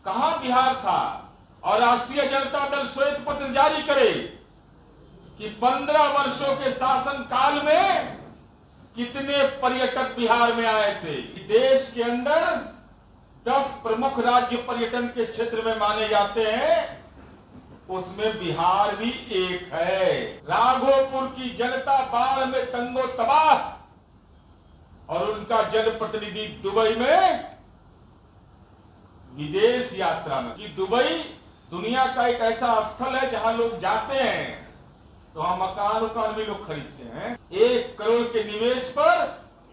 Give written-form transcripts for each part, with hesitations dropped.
कहां बिहार था। और राष्ट्रीय जनता दल श्वेत पत्र जारी करे कि 15 वर्षों के शासन काल में कितने पर्यटक बिहार में आए थे। देश के अंदर 10 प्रमुख राज्य पर्यटन के क्षेत्र में माने जाते हैं, उसमें बिहार भी एक है। राघोपुर की जनता बाढ़ में तंगो तबाह और उनका जनप्रतिनिधि दुबई में विदेश यात्रा में। कि दुबई दुनिया का एक ऐसा स्थल है जहां लोग जाते हैं तो वहां मकान भी लोग खरीदते हैं। 1 करोड़ के निवेश पर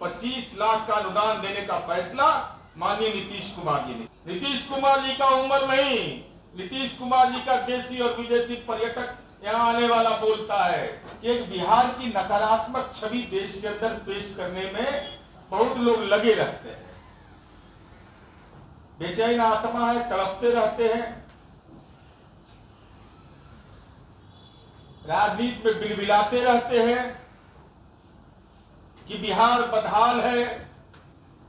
25 लाख का अनुदान देने का फैसला माननीय नीतीश कुमार जी ने। नीतीश कुमार जी का उम्र नहीं, नीतीश कुमार जी का देशी और विदेशी पर्यटक यहाँ आने वाला बोलता है कि एक बिहार की नकारात्मक छवि देश के अंदर पेश करने में बहुत लोग लगे रहते हैं। बेचैन आत्मा है, तड़पते रहते हैं, राजनीति में बिलबिलाते रहते हैं कि बिहार बदहाल है,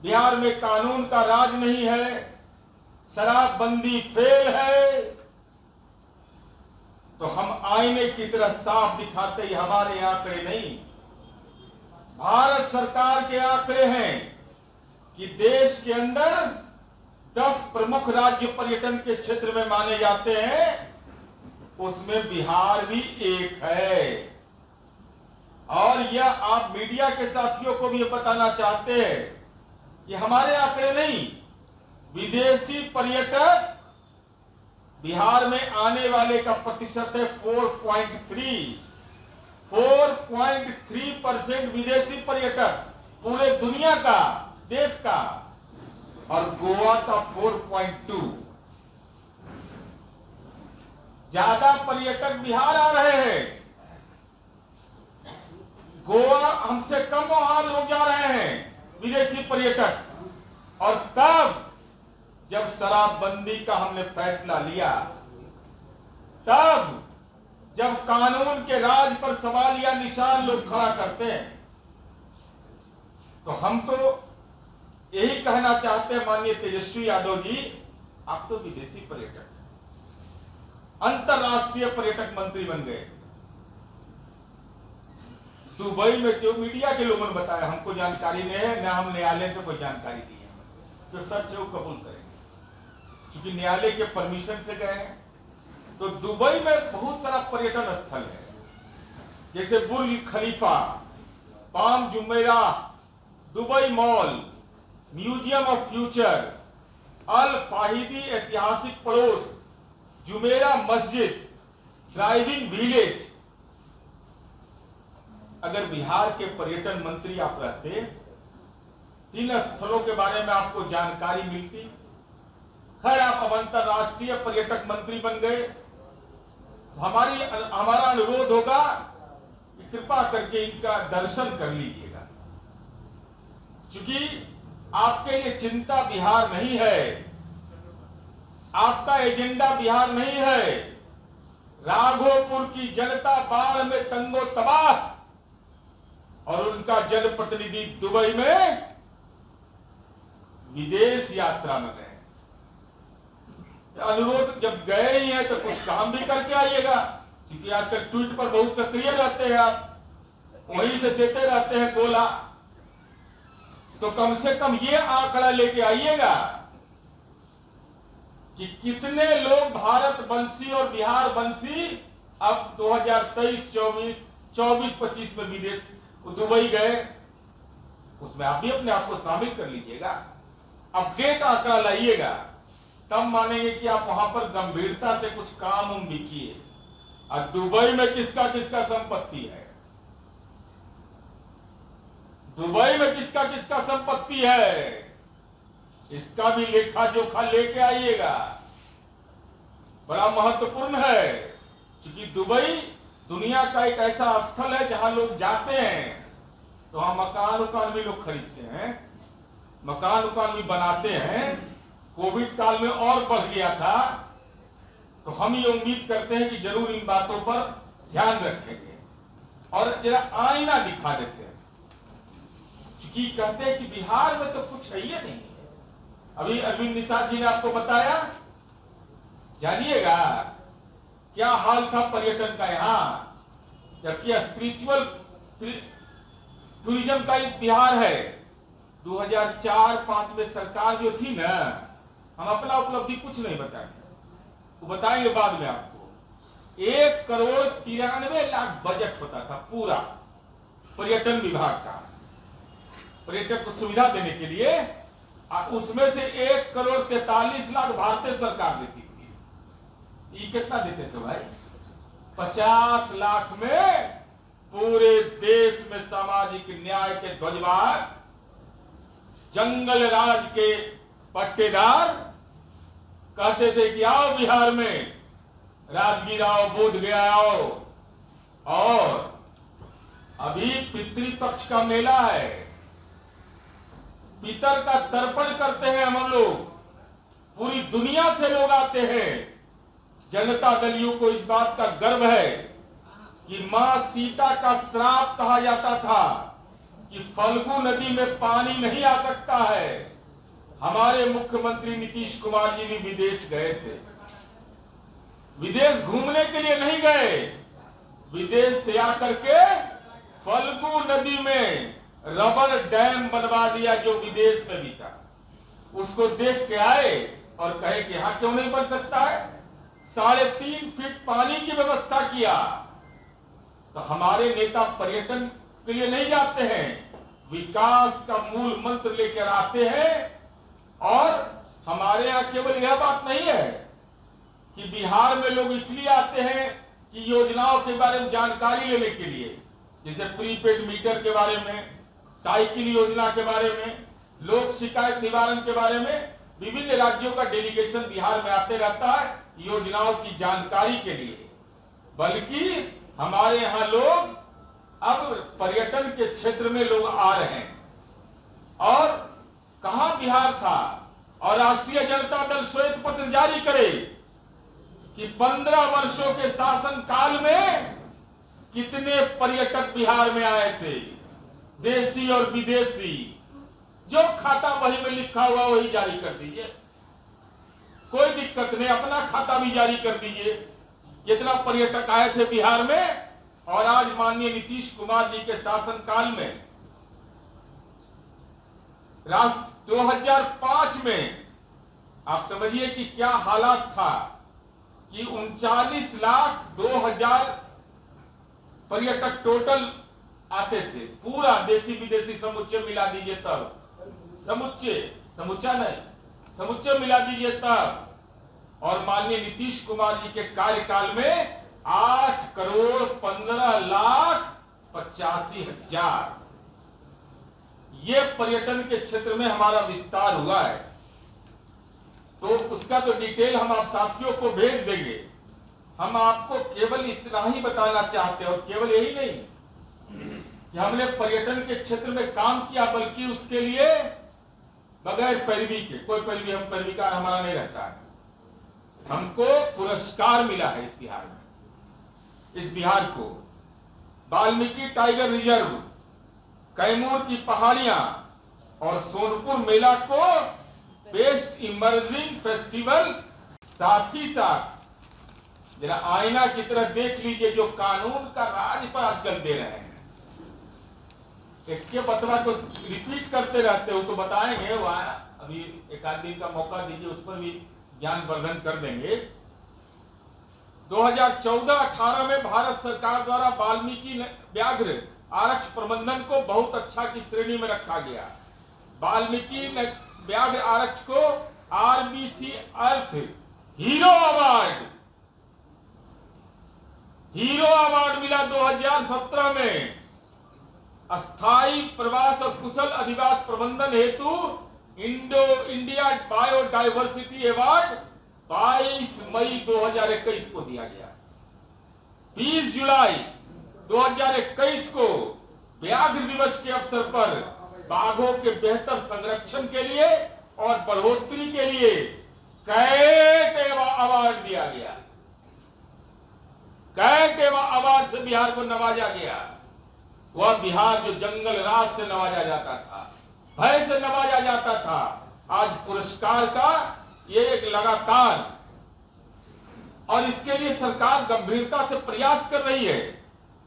बिहार में कानून का राज नहीं है, शराबबंदी फेल है। तो हम आईने की तरह साफ दिखाते ही हमारे आंकड़े नहीं, भारत सरकार के आंकड़े हैं कि देश के अंदर 10 प्रमुख राज्य पर्यटन के क्षेत्र में माने जाते हैं, उसमें बिहार भी एक है। और यह आप मीडिया के साथियों को भी बताना चाहते हैं कि हमारे आंकड़े नहीं, विदेशी पर्यटक बिहार में आने वाले का प्रतिशत है 4.3% विदेशी पर्यटक पूरे दुनिया का, देश का। और गोवा का 4.2। ज्यादा पर्यटक बिहार आ रहे हैं, गोवा हमसे कम वहां लोग जा रहे हैं विदेशी पर्यटक। और तब जब शराबबंदी का हमने फैसला लिया, तब जब कानून के राज पर सवाल या निशान लोग खड़ा करते हैं, तो हम तो यही कहना चाहते हैं माननीय तेजस्वी यादव जी, आप तो विदेशी पर्यटक, अंतरराष्ट्रीय पर्यटक मंत्री बन गए। दुबई में जो मीडिया के लोगों ने बताया, हमको जानकारी नहीं है, न हम न्यायालय से कोई जानकारी दी है, जो सच है वो कबूल करेंगे, क्योंकि न्यायालय के परमिशन से गए हैं। तो दुबई में बहुत सारा पर्यटन स्थल है, जैसे Burj Khalifa, Palm Jumeirah, Dubai mall, museum of future, Al Fahidi ऐतिहासिक पड़ोस, जुमेरा मस्जिद, ड्राइविंग विलेज। अगर बिहार के पर्यटन मंत्री आप रहते, 3 स्थलों के बारे में आपको जानकारी मिलती। खैर, आप अब अंतरराष्ट्रीय पर्यटक मंत्री बन गए। हमारा अनुरोध होगा कि कृपा करके इनका दर्शन कर लीजिएगा, क्योंकि आपके लिए चिंता बिहार नहीं है, आपका एजेंडा बिहार नहीं है। राघोपुर की जनता बाढ़ में तंगो तबाह और उनका जनप्रतिनिधि दुबई में विदेश यात्रा में गए। अनुरोध जब गए ही हैं तो कुछ काम भी करके आइएगा, क्योंकि आजकल ट्वीट पर बहुत सक्रिय रहते हैं आप, वहीं से देते रहते हैं गोला। तो कम से कम ये आंकड़ा लेके आइएगा कि कितने लोग भारत वंशी और बिहार वंशी अब 2023, 24, 25 में विदेश दुबई गए। उसमें आप भी अपने आप को शामिल कर लीजिएगा, अपडेट आंकड़ा लाइएगा, तब मानेंगे कि आप वहां पर गंभीरता से कुछ काम भी किए। और दुबई में किसका किसका संपत्ति है, दुबई में किसका किसका संपत्ति है, इसका भी लेखा जोखा लेके आइएगा। बड़ा महत्वपूर्ण है, क्योंकि दुबई दुनिया का एक ऐसा स्थल है जहां लोग जाते हैं तो वहां मकान भी लोग खरीदते हैं, मकान भी बनाते हैं। कोविड काल में और बढ़ गया था, तो हम ये उम्मीद करते हैं कि जरूर इन बातों पर ध्यान रखेंगे और जरा आईना दिखा देते हैं, क्योंकि कहते हैं कि बिहार में तो कुछ है ही नहीं है। अभी अरविंद निषाद जी ने आपको बताया जानिएगा क्या हाल था पर्यटन का यहाँ, जबकि स्पिरिचुअल टूरिज्म का एक बिहार है। 2004-05 में सरकार जो थी ना, हम अपना उपलब्धि कुछ नहीं बताएंगे, वो बताएंगे बाद में आपको। 1,93,00,000 बजट होता था पूरा पर्यटन विभाग का, पर्यटक को सुविधा देने के लिए। उसमें से 1,43,00,000 भारतीय सरकार देती थी। ये कितना देते थे भाई? 50 लाख में पूरे देश में सामाजिक न्याय के ध्वजवाहक, जंगल राज के पट्टेदार कहते थे कि आओ बिहार में, राजगीर आओ, बोधगया आओ। और अभी पितृपक्ष का मेला है, पितर का तर्पण करते हैं हम लोग, पूरी दुनिया से लोग आते हैं। जनता दलियों को इस बात का गर्व है कि मां सीता का श्राप कहा जाता था कि फल्गु नदी में पानी नहीं आ सकता है। हमारे मुख्यमंत्री नीतीश कुमार जी भी विदेश गए थे, विदेश घूमने के लिए नहीं गए, विदेश से आकर के फल्गु नदी में रबर डैम बनवा दिया जो विदेश में भी था। उसको देख के आए और कहे कि यहां क्यों नहीं बन सकता है। 3.5 फीट पानी की व्यवस्था किया। तो हमारे नेता पर्यटन के लिए नहीं जाते हैं, विकास का मूल मंत्र लेकर आते हैं। और हमारे यहां केवल यह बात नहीं है कि बिहार में लोग इसलिए आते हैं कि योजनाओं के बारे में जानकारी लेने के लिए, जैसे प्रीपेड मीटर के बारे में, साइकिल योजना के बारे में, लोक शिकायत निवारण के बारे में। विभिन्न राज्यों का डेलीगेशन बिहार में आते रहता है योजनाओं की जानकारी के लिए। बल्कि हमारे यहाँ लोग अब पर्यटन के क्षेत्र में लोग आ रहे हैं। और कहां बिहार था, और राष्ट्रीय जनता दल श्वेत पत्र जारी करे कि 15 वर्षों के शासन काल में कितने पर्यटक बिहार में आए थे, देशी और विदेशी। जो खाता वही में लिखा हुआ वही जारी कर दीजिए, कोई दिक्कत नहीं, अपना खाता भी जारी कर दीजिए कितना पर्यटक आए थे बिहार में। और आज माननीय नीतीश कुमार जी के शासन काल में 2005 में आप समझिए कि क्या हालात था कि 39,02,000 पर्यटक टोटल आते थे, पूरा देशी विदेशी समुच्चय मिला दीजिए तब, समुच्चा नहीं, समुच्चय मिला दीजिए तब। और माननीय नीतीश कुमार जी के कार्यकाल में 8,15,85,000 ये पर्यटन के क्षेत्र में हमारा विस्तार हुआ है। तो उसका तो डिटेल हम आप साथियों को भेज देंगे। हम आपको केवल इतना ही बताना चाहते हैं, और केवल यही नहीं कि हमने पर्यटन के क्षेत्र में काम किया, बल्कि उसके लिए बगैर पैरवी के, कोई पैरवी, हम पैरवीकार हमारा नहीं रहता है, हमको पुरस्कार मिला है इस बिहार में। इस बिहार को वाल्मीकि टाइगर रिजर्व, कैमूर की पहाड़ियां और सोनपुर मेला को बेस्ट इमर्जिंग फेस्टिवल, साथ ही साथ जरा आईना की तरह देख लीजिए जो कानून का राज पर आजकल दे रहे हैं। एक के बतवा को रिपीट करते रहते हो तो बताएंगे, वहां अभी एक आध दिन का मौका दीजिए, उस पर भी ज्ञान वर्धन कर देंगे। 2014-18 में भारत सरकार द्वारा वाल्मीकि व्याघ्र आरक्ष प्रबंधन को बहुत अच्छा की श्रेणी में रखा गया। वाल्मीकि व्याघ्र आरक्ष को आरबीसी अर्थ हीरो अवार्ड मिला 2017 में। अस्थायी प्रवास और कुशल अधिवास प्रबंधन हेतु इंडिया बायोडायवर्सिटी अवार्ड 22 मई 2021 को दिया गया। 20 जुलाई 2021 को व्याघ्र दिवस के अवसर पर बाघों के बेहतर संरक्षण के लिए और बढ़ोतरी के लिए कई अवार्ड दिया गया। कई अवार्ड से बिहार को नवाजा गया। वह बिहार जो जंगल राज से नवाजा जाता था, भय से नवाजा जाता था, आज पुरस्कार का ये एक लगातार और इसके लिए सरकार गंभीरता से प्रयास कर रही है।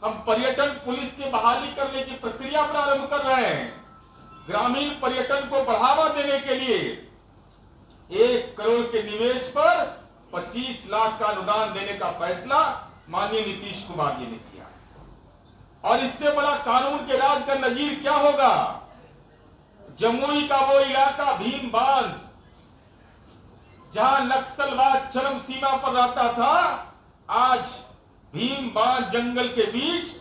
हम पर्यटन पुलिस की बहाली करने की प्रक्रिया प्रारंभ कर रहे हैं। ग्रामीण पर्यटन को बढ़ावा देने के लिए 1 करोड़ के निवेश पर 25 लाख का अनुदान देने का फैसला माननीय नीतीश कुमार जी ने किया। और इससे बड़ा कानून के राज का नजीर क्या होगा? जमुई का वो इलाका भीम बांध, जहां नक्सलवाद चरम सीमा पर रहता था, आज भीम बांध जंगल के बीच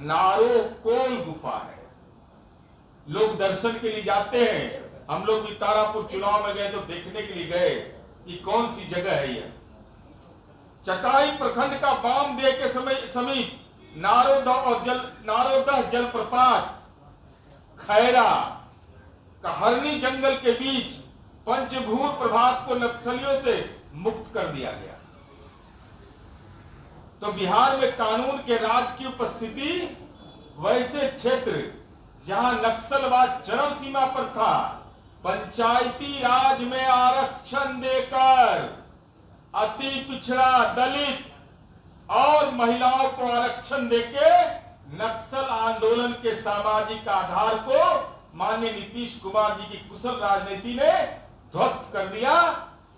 नारोकोल गुफा है। लोग दर्शन के लिए जाते हैं। हम लोग भी तारापुर चुनाव में गए तो देखने के लिए गए कि कौन सी जगह है यह। चकाई प्रखंड का बामदेव के समीप नारोदह जलप्रपात, खैरा कहरनी जंगल के बीच पंचभूत प्रभात को नक्सलियों से मुक्त कर दिया गया। तो बिहार में कानून के राज की उपस्थिति वैसे क्षेत्र जहां नक्सलवाद चरम सीमा पर था, पंचायती राज में आरक्षण देकर अति पिछड़ा, दलित और महिलाओं को आरक्षण देके नक्सल आंदोलन के सामाजिक आधार को माननीय नीतीश कुमार जी की कुशल राजनीति ने ध्वस्त कर दिया।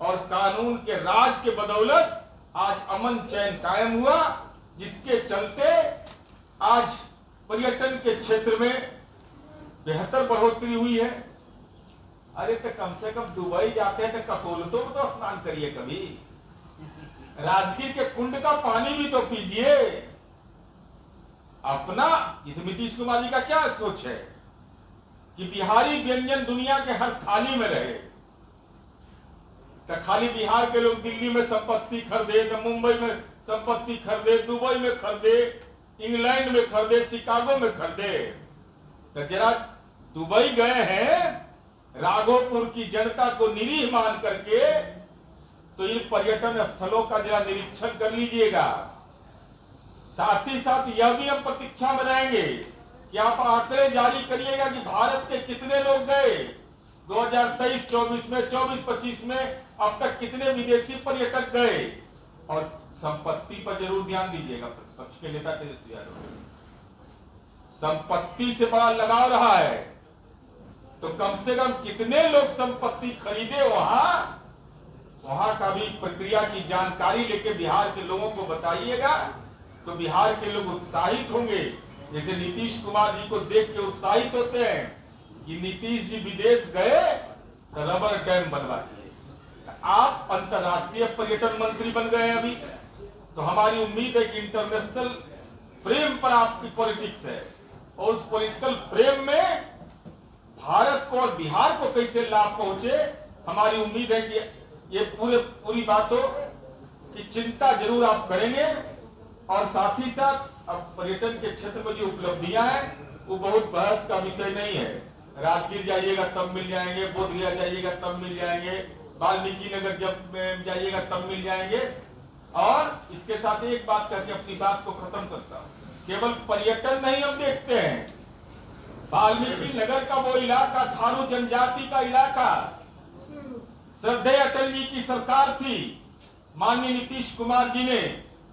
और कानून के राज के बदौलत आज अमन चैन कायम हुआ, जिसके चलते आज पर्यटन के क्षेत्र में बेहतर बढ़ोतरी हुई है। अरे तो कम से कम दुबई जाते हैं तो कपोलतों में तो स्नान करिए, कभी राजगीर के कुंड का पानी भी तो पीजिए। अपना इस नीतीश कुमार जी का क्या सोच है कि बिहारी व्यंजन दुनिया के हर थाली में रहे? तो खाली बिहार के लोग दिल्ली में संपत्ति खरीदे, तो मुंबई में संपत्ति खरीदे, दुबई में खरीदे, इंग्लैंड में खरीदे, शिकागो में खरीदे। तो जरा दुबई गए हैं राघोपुर की जनता को निरीह मान करके, तो इन पर्यटन स्थलों का जरा निरीक्षण कर लीजिएगा। साथ ही साथ यह भी हम प्रतीक्षा में रहेंगे कि आप आंकड़े जारी करिएगा कि भारत के कितने लोग गए 2023-24 में, 24-25 में अब तक कितने विदेशी पर्यटक गए। और संपत्ति पर जरूर ध्यान दीजिएगा। प्रतिपक्ष के नेता तेजस्वी यादव, संपत्ति से बड़ा लगाव रहा है, तो कम से कम कितने लोग संपत्ति खरीदे वहां का भी प्रक्रिया की जानकारी लेके बिहार के लोगों को बताइएगा, तो बिहार के लोग उत्साहित होंगे। जैसे नीतीश कुमार जी को देख के उत्साहित होते हैं कि नीतीश जी विदेश गए तो रबर डैम बनवा दिए। आप अंतरराष्ट्रीय पर्यटन मंत्री बन गए अभी, तो हमारी उम्मीद है कि इंटरनेशनल फ्रेम पर आपकी पॉलिटिक्स है, और उस पॉलिटिकल फ्रेम में भारत को और बिहार को कैसे लाभ पहुंचे, हमारी उम्मीद है कि ये पूरी बातों की चिंता जरूर आप करेंगे। और साथ ही साथ अब पर्यटन के क्षेत्र में जो उपलब्धियां हैं वो बहुत बहस का विषय नहीं है। राजगीर जाइएगा तब मिल जाएंगे, बोधगया जाइएगा तब मिल जाएंगे, वाल्मीकि नगर जब जाइएगा तब मिल जाएंगे। और इसके साथ एक बात करके अपनी बात को खत्म करता हूं, केवल पर्यटन नहीं हम देखते हैं, वाल्मीकि नगर का वो इलाका थारू जनजाति का इलाका, श्रद्धेय अटल जी की सरकार थी, माननीय नीतीश कुमार जी ने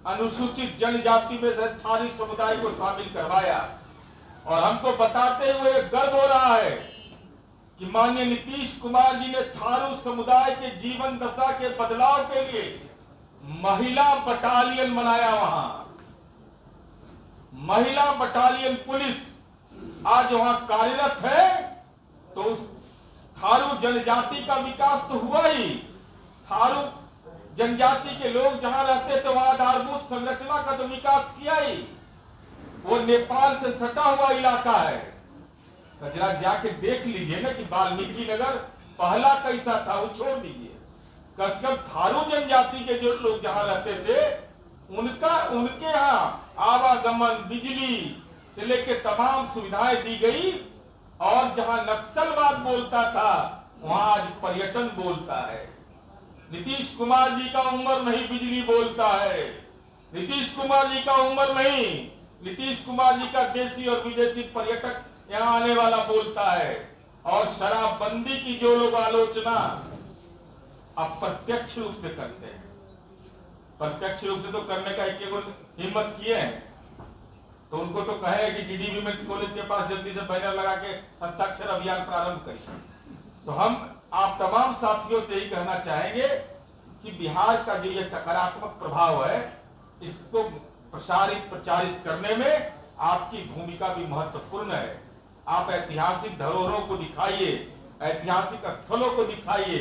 अनुसूचित जनजाति में से थारू समुदाय को शामिल करवाया। और हमको बताते हुए गर्व हो रहा है कि माननीय नीतीश कुमार जी ने थारू समुदाय के जीवन दशा के बदलाव के लिए महिला बटालियन बनाया। वहां महिला बटालियन पुलिस आज वहां कार्यरत है, तो उस थारू जनजाति का विकास तो हुआ ही। थारू जनजाति के लोग जहां रहते थे वहां आधारभूत संरचना का तो विकास किया ही। वो नेपाल से सटा हुआ इलाका है, तो जरा जाके देख लीजिए ना कि वाल्मीकि नगर पहला कैसा था, वो छोड़ दीजिए। कसम थारू जनजाति के जो लोग जहां रहते थे उनके यहाँ आवागमन, बिजली से लेकर तमाम सुविधाएं दी गई। और जहां नक्सलवाद बोलता था वहां आज पर्यटन बोलता है। नीतीश कुमार जी का उम्र नहीं बिजली बोलता है, नीतीश कुमार जी का उम्र नहीं, नीतीश कुमार जी का देशी और विदेशी पर्यटक यहाँ आने वाला बोलता है। और शराबबंदी की जो लोग आलोचना अप्रत्यक्ष रूप से करते हैं, प्रत्यक्ष रूप से तो करने का एक हिम्मत किए हैं, तो उनको तो कहे कि जीडी विमेंस कॉलेज के पास जल्दी से बैनर लगा के हस्ताक्षर अभियान प्रारंभ करिए। तो हम आप तमाम साथियों से ही कहना चाहेंगे कि बिहार का जो ये सकारात्मक प्रभाव है, इसको प्रचारित करने में आपकी भूमिका भी महत्वपूर्ण है। आप ऐतिहासिक धरोहरों को दिखाइए, ऐतिहासिक स्थलों को दिखाइए,